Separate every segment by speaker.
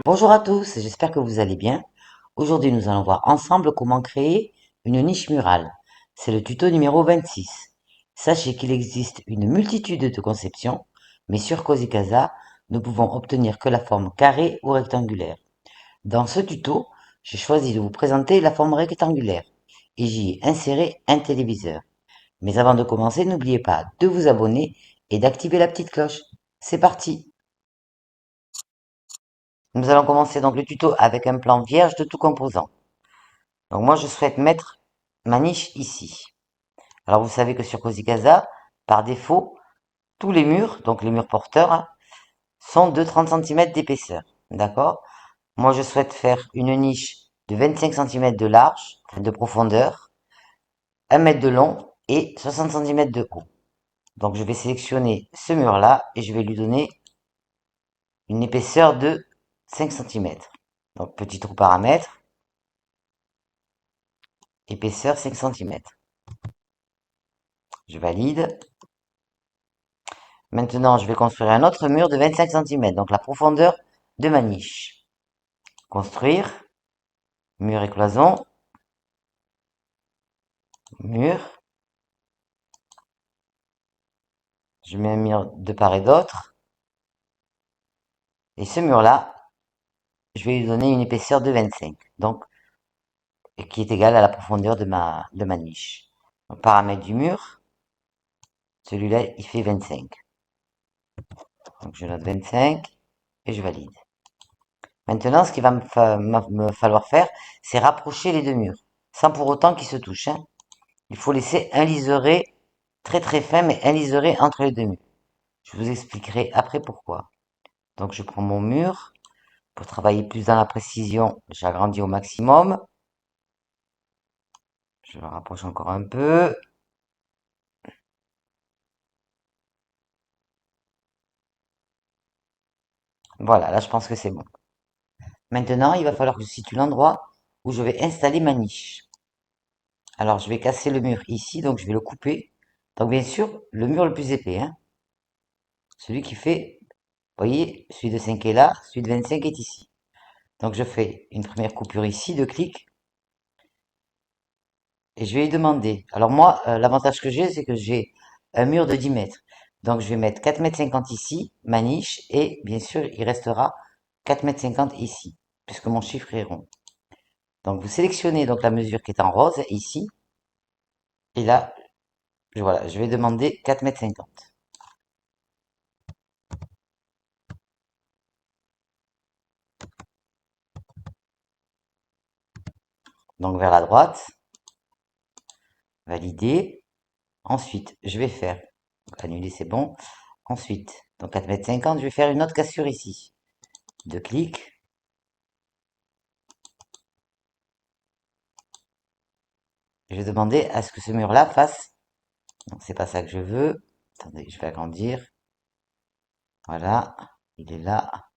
Speaker 1: Bonjour à tous, j'espère que vous allez bien. Aujourd'hui, nous allons voir ensemble comment créer une niche murale. C'est le tuto numéro 26. Sachez qu'il existe une multitude de conceptions, mais sur Cozy Casa, nous pouvons obtenir que la forme carrée ou rectangulaire. Dans ce tuto, j'ai choisi de vous présenter la forme rectangulaire et j'y ai inséré un téléviseur. Mais avant de commencer, n'oubliez pas de vous abonner et d'activer la petite cloche. C'est parti! Nous allons commencer donc le tuto avec un plan vierge de tout composant. Donc moi je souhaite mettre ma niche ici. Alors vous savez que sur Cozy Casa, par défaut, tous les murs, donc les murs porteurs, sont de 30 cm d'épaisseur. D'accord? Moi je souhaite faire une niche de 25 cm de large, enfin de profondeur, 1 mètre de long et 60 cm de haut. Donc je vais sélectionner ce mur-là et je vais lui donner une épaisseur de 5 cm. Donc petit trou paramètre, épaisseur 5 cm. Je valide. Maintenant, je vais construire un autre mur de 25 cm, donc la profondeur de ma niche. Construire, mur et cloison, mur. Je mets un mur de part et d'autre. Et ce mur-là, je vais lui donner une épaisseur de 25, donc qui est égale à la profondeur de ma niche. Donc, paramètre du mur, celui-là, il fait 25. Donc je note 25 et je valide. Maintenant, ce qu'il va me falloir faire, c'est rapprocher les deux murs, sans pour autant qu'ils se touchent, hein. Il faut laisser un liseré très très fin, mais un liseré entre les deux murs. Je vous expliquerai après pourquoi. Donc je prends mon mur. Pour travailler plus dans la précision, j'agrandis au maximum. Je le rapproche encore un peu. Voilà, là je pense que c'est bon. Maintenant, il va falloir que je situe l'endroit où je vais installer ma niche. Alors je vais casser le mur ici, donc je vais le couper. Donc bien sûr, le mur le plus épais, hein. Celui qui fait, vous voyez, celui de 5 est là, celui de 25 est ici. Donc je fais une première coupure ici, deux clics. Et je vais lui demander. Alors moi, l'avantage que j'ai, c'est que j'ai un mur de 10 mètres. Donc je vais mettre 4,50 m ici, ma niche, et bien sûr, il restera 4,50 m ici, puisque mon chiffre est rond. Donc vous sélectionnez donc la mesure qui est en rose, ici, et là, voilà, je vais demander 4,50 m. Donc vers la droite, valider. Ensuite, je vais faire, donc annuler, c'est bon. Ensuite, donc 4,50 m, je vais faire une autre cassure ici. Deux clics. Je vais demander à ce que ce mur-là fasse. Donc c'est pas ça que je veux. Attendez, je vais agrandir. Voilà, il est là.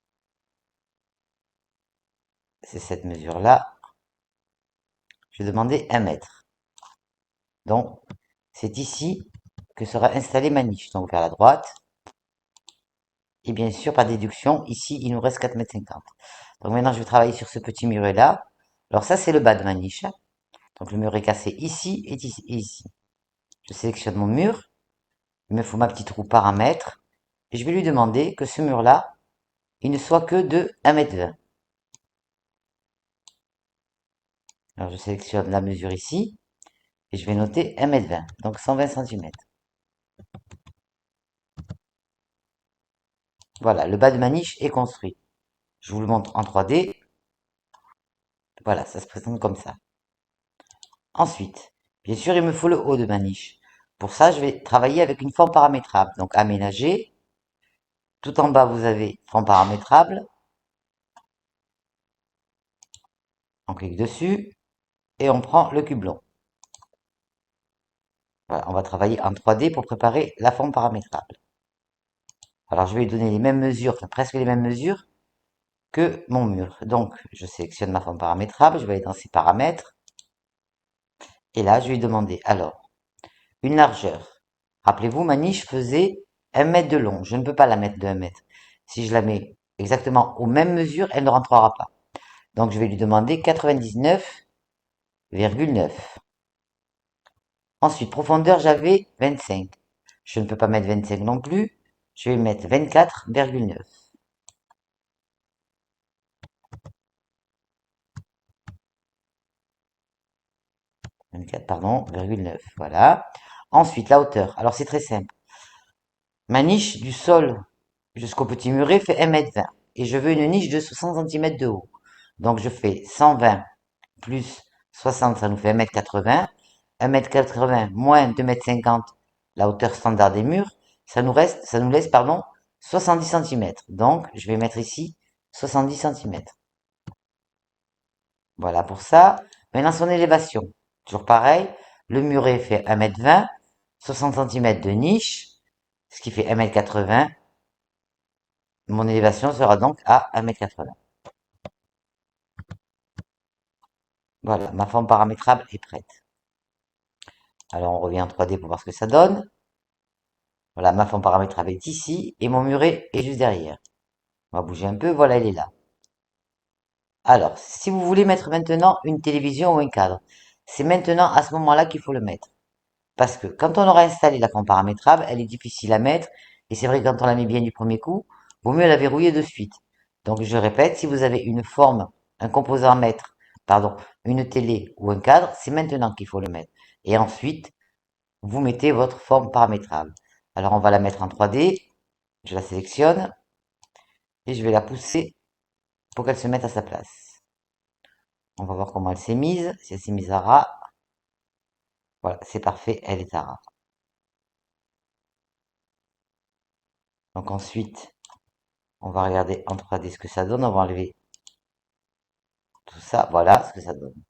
Speaker 1: C'est cette mesure-là. Je vais demander 1 mètre. Donc, c'est ici que sera installée ma niche. Donc vers la droite. Et bien sûr, par déduction, ici, il nous reste 4,50 m. Donc maintenant, je vais travailler sur ce petit muret-là. Alors ça, c'est le bas de ma niche. Donc le mur est cassé ici et ici. Et ici. Je sélectionne mon mur. Il me faut ma petite roue paramètre. Et je vais lui demander que ce mur-là, il ne soit que de 1,20 m. Alors je sélectionne la mesure ici. Et je vais noter 1,20 m, donc 120 cm. Voilà, le bas de ma niche est construit. Je vous le montre en 3D. Voilà, ça se présente comme ça. Ensuite, bien sûr, il me faut le haut de ma niche. Pour ça, je vais travailler avec une forme paramétrable. Donc, aménager. Tout en bas, vous avez forme paramétrable. On clique dessus et on prend le cube long. Voilà, on va travailler en 3D pour préparer la forme paramétrable. Alors, je vais lui donner les mêmes mesures, enfin presque les mêmes mesures que mon mur. Donc, je sélectionne ma forme paramétrable, je vais aller dans ses paramètres. Et là, je vais lui demander, alors, une largeur. Rappelez-vous, ma niche faisait 1 mètre de long. Je ne peux pas la mettre de 1 mètre. Si je la mets exactement aux mêmes mesures, elle ne rentrera pas. Donc je vais lui demander 99,9. Ensuite, profondeur, j'avais 25. Je ne peux pas mettre 25 non plus. Je vais mettre 24,9. 24, pardon, virgule 9. Voilà. Ensuite, la hauteur. Alors, c'est très simple. Ma niche du sol jusqu'au petit muret fait 1,20 m. Et je veux une niche de 60 cm de haut. Donc, je fais 120 plus 60, ça nous fait 1,80 m. 1,80 m moins 2,50 m, la hauteur standard des murs. Ça nous laisse, pardon, 70 cm. Donc, je vais mettre ici 70 cm. Voilà pour ça. Maintenant, son élévation. Toujours pareil. Le muret fait 1,20 m, 60 cm de niche, ce qui fait 1,80 m. Mon élévation sera donc à 1,80 m. Voilà, ma forme paramétrable est prête. Alors, on revient en 3D pour voir ce que ça donne. Voilà, ma forme paramétrable est ici et mon muret est juste derrière. On va bouger un peu, voilà, elle est là. Alors, si vous voulez mettre maintenant une télévision ou un cadre, c'est maintenant à ce moment-là qu'il faut le mettre. Parce que quand on aura installé la forme paramétrable, elle est difficile à mettre. Et c'est vrai que quand on la met bien du premier coup, vaut mieux la verrouiller de suite. Donc je répète, si vous avez une forme, un composant à mettre, pardon, une télé ou un cadre, c'est maintenant qu'il faut le mettre. Et ensuite, vous mettez votre forme paramétrable. Alors on va la mettre en 3D. Je la sélectionne et je vais la pousser pour qu'elle se mette à sa place. On va voir comment elle s'est mise. Si elle s'est mise à ras, voilà, c'est parfait, elle est à ras. Donc ensuite, on va regarder en 3D ce que ça donne. On va enlever tout ça. Voilà ce que ça donne.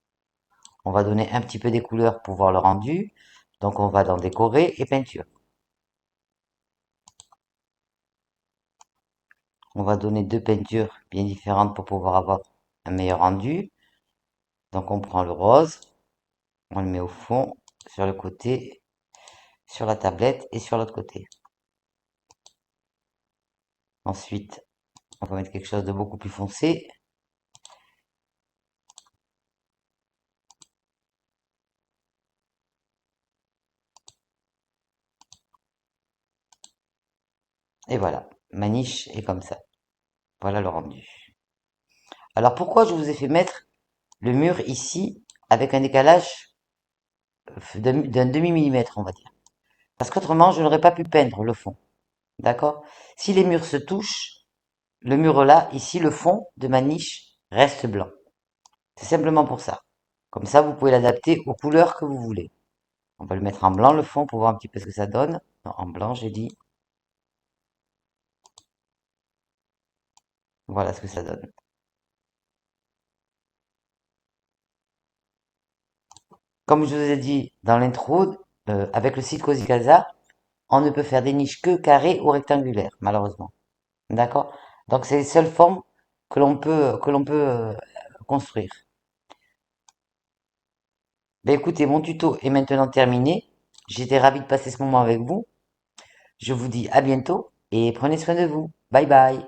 Speaker 1: On va donner un petit peu des couleurs pour voir le rendu. Donc on va dans décorer et peinture. On va donner deux peintures bien différentes pour pouvoir avoir un meilleur rendu. Donc on prend le rose, on le met au fond, sur le côté, sur la tablette et sur l'autre côté. Ensuite, on va mettre quelque chose de beaucoup plus foncé. Et voilà, ma niche est comme ça. Voilà le rendu. Alors pourquoi je vous ai fait mettre le mur ici avec un décalage d'un demi-millimètre, on va dire. Parce qu'autrement, je n'aurais pas pu peindre le fond. D'accord? Si les murs se touchent, le mur là, ici, le fond de ma niche reste blanc. C'est simplement pour ça. Comme ça, vous pouvez l'adapter aux couleurs que vous voulez. On va le mettre en blanc, le fond, pour voir un petit peu ce que ça donne. Non, en blanc, j'ai dit. Voilà ce que ça donne. Comme je vous ai dit dans l'intro, avec le site Cozy Casa, on ne peut faire des niches que carrées ou rectangulaires, malheureusement. D'accord? Donc c'est les seules formes que l'on peut construire. Ben écoutez, mon tuto est maintenant terminé. J'étais ravi de passer ce moment avec vous. Je vous dis à bientôt et prenez soin de vous. Bye bye.